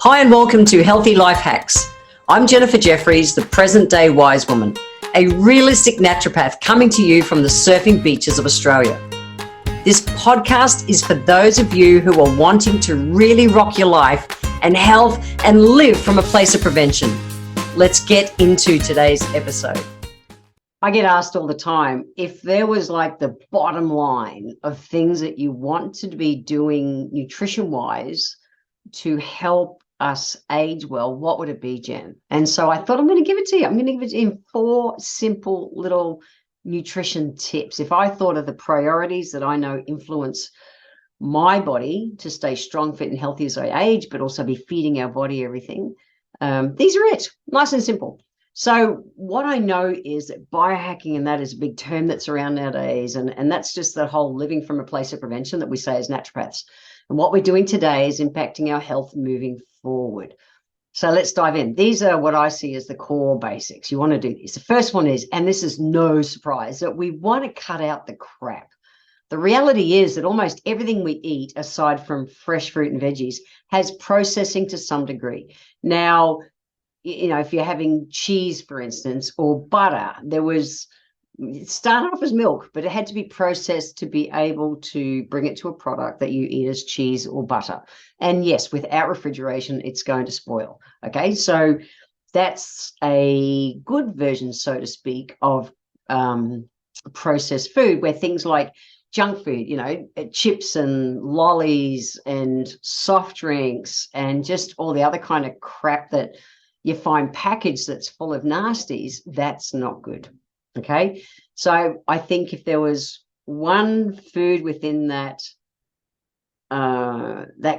Hi and welcome to Healthy Life Hacks. I'm Jennifer Jefferies, the present-day wise woman, a realistic naturopath coming to you from the surfing beaches of Australia. This podcast is for those of you who are wanting to really rock your life and health and live from a place of prevention. Let's get into today's episode. I get asked all the time if there was like the bottom line of things that you wanted to be doing nutrition-wise to help us age well, what would it be, Jen? And so I thought I'm going to give it to you. I'm going to give it in 4 simple little nutrition tips. If I thought of the priorities that I know influence my body to stay strong, fit, and healthy as I age, but also be feeding our body everything, these are it. Nice and simple. So what I know is that biohacking, and that is a big term that's around nowadays, and that's just the whole living from a place of prevention that we say as naturopaths. And what we're doing today is impacting our health moving forward. So let's dive in. These are what I see as the core basics. You want to do these. The first one is, and this is no surprise, that we want to cut out the crap. The reality is that almost everything we eat, aside from fresh fruit and veggies, has processing to some degree. Now, you know, if you're having cheese, for instance, or butter, it started off as milk, but it had to be processed to be able to bring it to a product that you eat as cheese or butter. And yes, without refrigeration, it's going to spoil. Okay, so that's a good version, so to speak, of processed food, where things like junk food, you know, chips and lollies and soft drinks and just all the other kind of crap that you find packaged that's full of nasties, that's not good. Okay, so I think if there was one food within that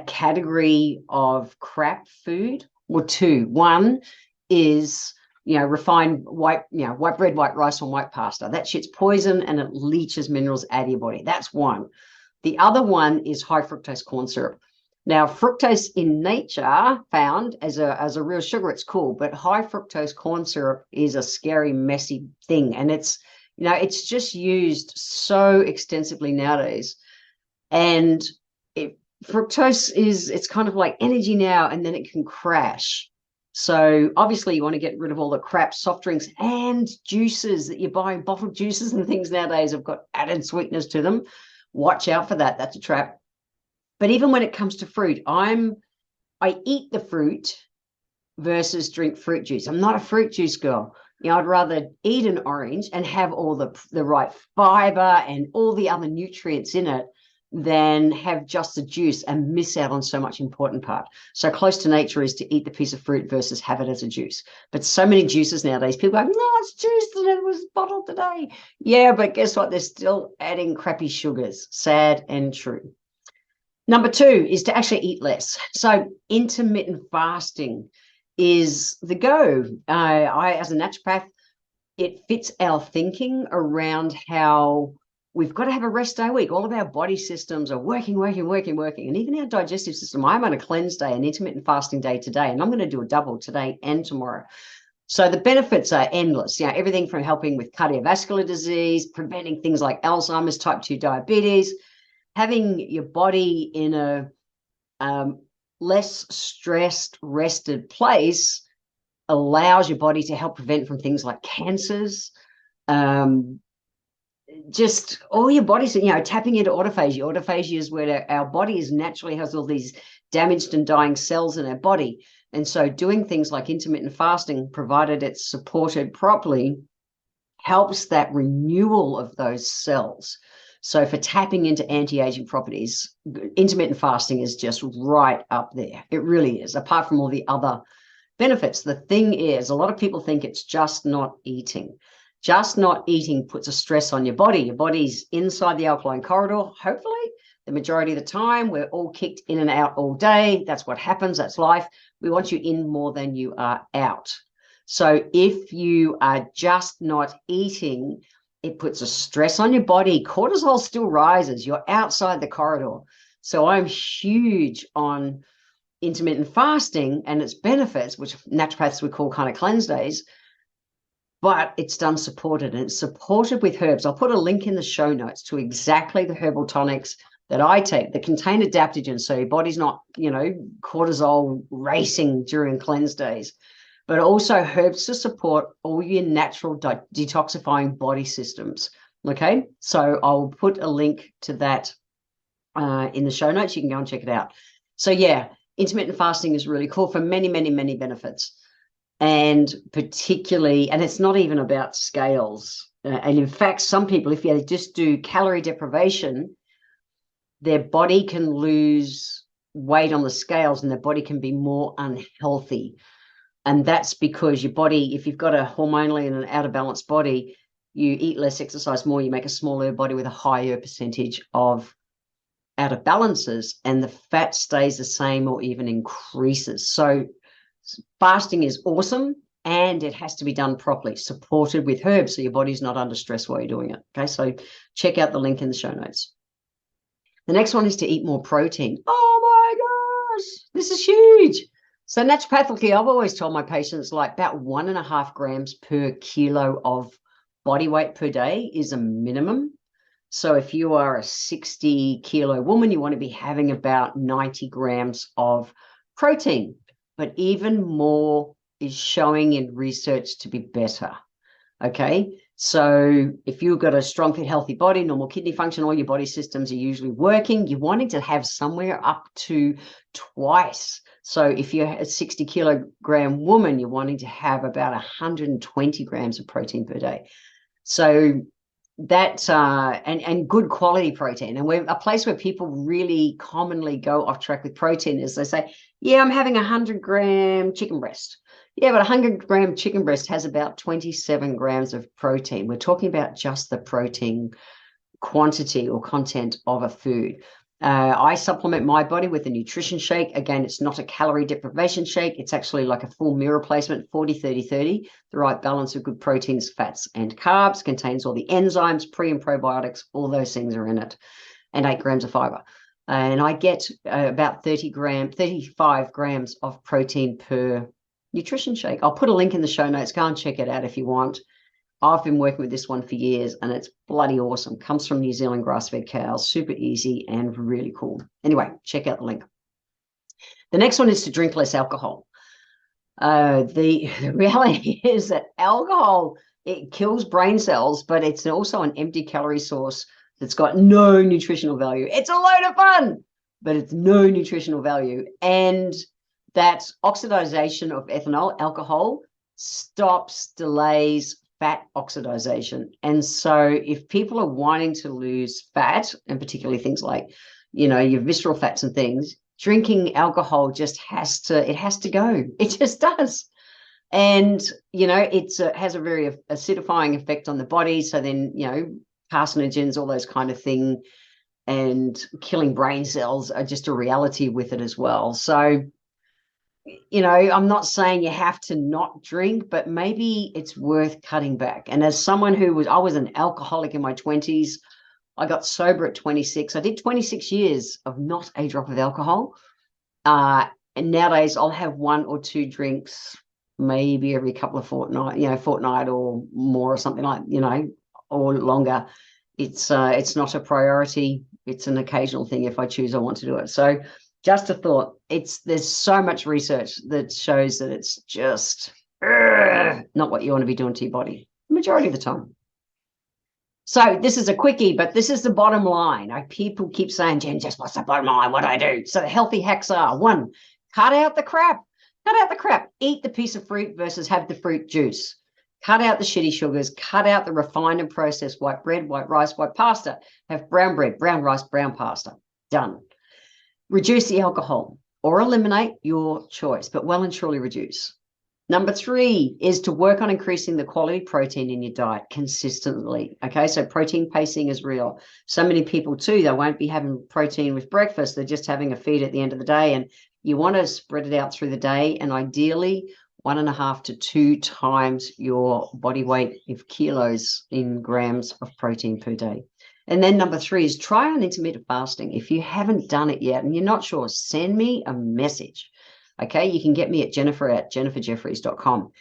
category of crap food, or two. One is, refined white bread, white rice, or white pasta. That shit's poison and it leaches minerals out of your body. That's one. The other one is high fructose corn syrup. Now, fructose in nature, found as a real sugar, it's cool, but high fructose corn syrup is a scary, messy thing, and it's just used so extensively nowadays. And fructose it's kind of like energy now, and then it can crash. So obviously, you want to get rid of all the crap soft drinks and juices that you buy. Bottled juices and things nowadays have got added sweetness to them. Watch out for that. That's a trap. But even when it comes to fruit, I eat the fruit versus drink fruit juice. I'm not a fruit juice girl. I'd rather eat an orange and have all the right fiber and all the other nutrients in it than have just the juice and miss out on so much important part. So close to nature is to eat the piece of fruit versus have it as a juice. But so many juices nowadays, people go, no, it's juice and it was bottled today. Yeah, but guess what? They're still adding crappy sugars. Sad and true. Number 2 is to actually eat less. So intermittent fasting is the go. I, as a naturopath, it fits our thinking around how we've got to have a rest day a week. All of our body systems are working. And even our digestive system. I'm on a cleanse day, an intermittent fasting day today, and I'm going to do a double today and tomorrow. So the benefits are endless. Everything from helping with cardiovascular disease, preventing things like Alzheimer's, type 2 diabetes, having your body in a less stressed, rested place allows your body to help prevent from things like cancers. Just all your bodies, tapping into autophagy. Autophagy is where our body naturally has all these damaged and dying cells in our body. And so doing things like intermittent fasting, provided it's supported properly, helps that renewal of those cells. So for tapping into anti-aging properties, intermittent fasting is just right up there. It really is, apart from all the other benefits. The thing is, a lot of people think it's just not eating. Just not eating puts a stress on your body. Your body's inside the alkaline corridor, hopefully. The majority of the time, we're all kicked in and out all day. That's what happens. That's life. We want you in more than you are out. So if you are just not eating, it puts a stress on your body. Cortisol still rises. You're outside the corridor. So I'm huge on intermittent fasting and its benefits, which naturopaths would call kind of cleanse days, but it's done supported, and it's supported with herbs. I'll put a link in the show notes to exactly the herbal tonics, that I take that contain adaptogens, so your body's not, cortisol racing during cleanse days, but also herbs to support all your natural detoxifying body systems. Okay, so I'll put a link to that in the show notes. You can go and check it out. So yeah, intermittent fasting is really cool for many, many, many benefits. And particularly, and it's not even about scales. And in fact, some people, if you just do calorie deprivation, their body can lose weight on the scales and their body can be more unhealthy. And that's because your body, if you've got a hormonally and an out of balance body, you eat less, exercise more, you make a smaller body with a higher percentage of out of balances, and the fat stays the same or even increases. So fasting is awesome, and it has to be done properly, supported with herbs, so your body's not under stress while you're doing it. Okay, so check out the link in the show notes. The next one is to eat more protein. Oh my gosh, this is huge. So naturopathically, I've always told my patients like about 1.5 grams per kilo of body weight per day is a minimum. So if you are a 60-kilo woman, you want to be having about 90 grams of protein. But even more is showing in research to be better. Okay, so if you've got a strong, fit, healthy body, normal kidney function, all your body systems are usually working, you're wanting to have somewhere up to twice. So if you're a 60-kilogram woman, you're wanting to have about 120 grams of protein per day. So that and good quality protein. And we're a place where people really commonly go off track with protein is they say, yeah, I'm having 100-gram chicken breast. Yeah, but 100-gram chicken breast has about 27 grams of protein. We're talking about just the protein quantity or content of a food. I supplement my body with a nutrition shake. Again, it's not a calorie deprivation shake. It's actually like a full meal replacement, 40-30-30, the right balance of good proteins, fats, and carbs, contains all the enzymes, pre and probiotics, all those things are in it, and 8 grams of fiber. And I get about 35 grams of protein per nutrition shake. I'll put a link in the show notes. Go and check it out if you want. I've been working with this one for years and it's bloody awesome. Comes from New Zealand grass-fed cows, super easy and really cool. Anyway, check out the link. The next one is to drink less alcohol. The reality is that alcohol, it kills brain cells, but it's also an empty calorie source that's got no nutritional value. It's a load of fun, but it's no nutritional value. And that oxidization of ethanol, alcohol, stops, delays fat oxidization. And so if people are wanting to lose fat, and particularly things like, your visceral fats and things, drinking alcohol just has to go. It just does. And, it has a very acidifying effect on the body. So then, carcinogens, all those kind of things, and killing brain cells are just a reality with it as well. So, I'm not saying you have to not drink, but maybe it's worth cutting back. And as someone I was an alcoholic in my 20s, I got sober at 26. I did 26 years of not a drop of alcohol. And nowadays I'll have 1 or 2 drinks, maybe every couple of fortnight or more or something like, or longer. It's not a priority. It's an occasional thing if I choose I want to do it. So just a thought. There's so much research that shows that it's just not what you want to be doing to your body the majority of the time. So this is a quickie, but this is the bottom line. People keep saying, Jen, just what's the bottom line? What do I do? So the healthy hacks are: 1, cut out the crap. Cut out the crap. Eat the piece of fruit versus have the fruit juice. Cut out the shitty sugars. Cut out the refined and processed white bread, white rice, white pasta. Have brown bread, brown rice, brown pasta. Done. Reduce the alcohol or eliminate, your choice, but well and truly reduce. Number 3 is to work on increasing the quality protein in your diet consistently. Okay, so protein pacing is real. So many people too, they won't be having protein with breakfast. They're just having a feed at the end of the day. And you want to spread it out through the day, and ideally 1.5 to 2 times your body weight of kilos in grams of protein per day. And then number 3 is try on intermittent fasting. If you haven't done it yet and you're not sure, send me a message. Okay, you can get me at jennifer@jenniferjefferies.com.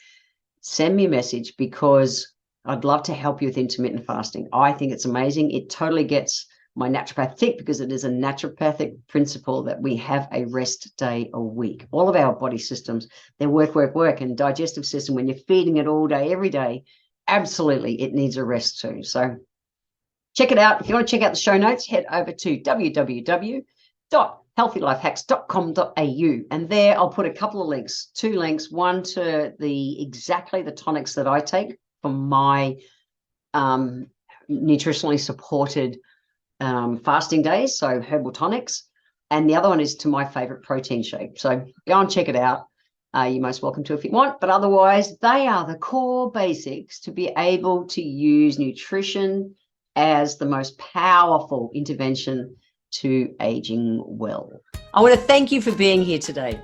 Send me a message because I'd love to help you with intermittent fasting. I think it's amazing. It totally gets my naturopath tip, because it is a naturopathic principle that we have a rest day a week. All of our body systems, they work, and digestive system, when you're feeding it all day, every day, absolutely, it needs a rest too. So check it out. If you want to check out the show notes, head over to www.healthylifehacks.com.au, and there I'll put a couple of links, 2 links, one to exactly the tonics that I take for my nutritionally supported fasting days, so herbal tonics, and the other one is to my favorite protein shake. So go and check it out. You're most welcome to if you want, but otherwise they are the core basics to be able to use nutrition as the most powerful intervention to aging well. I want to thank you for being here today.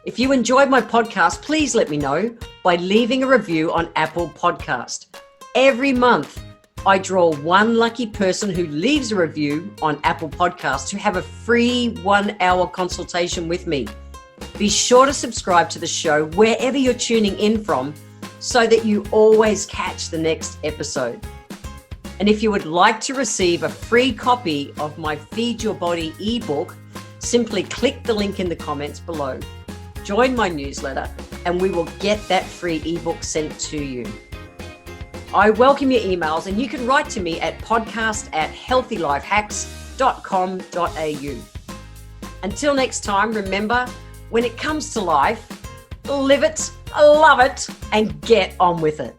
If you enjoyed my podcast, please let me know by leaving a review on Apple Podcast. Every month, I draw one lucky person who leaves a review on Apple Podcasts to have a free 1-hour consultation with me. Be sure to subscribe to the show wherever you're tuning in from so that you always catch the next episode. And if you would like to receive a free copy of my Feed Your Body ebook, simply click the link in the comments below. Join my newsletter and we will get that free ebook sent to you. I welcome your emails, and you can write to me at podcast@healthylifehacks.com.au. Until next time, remember, when it comes to life, live it, love it, and get on with it.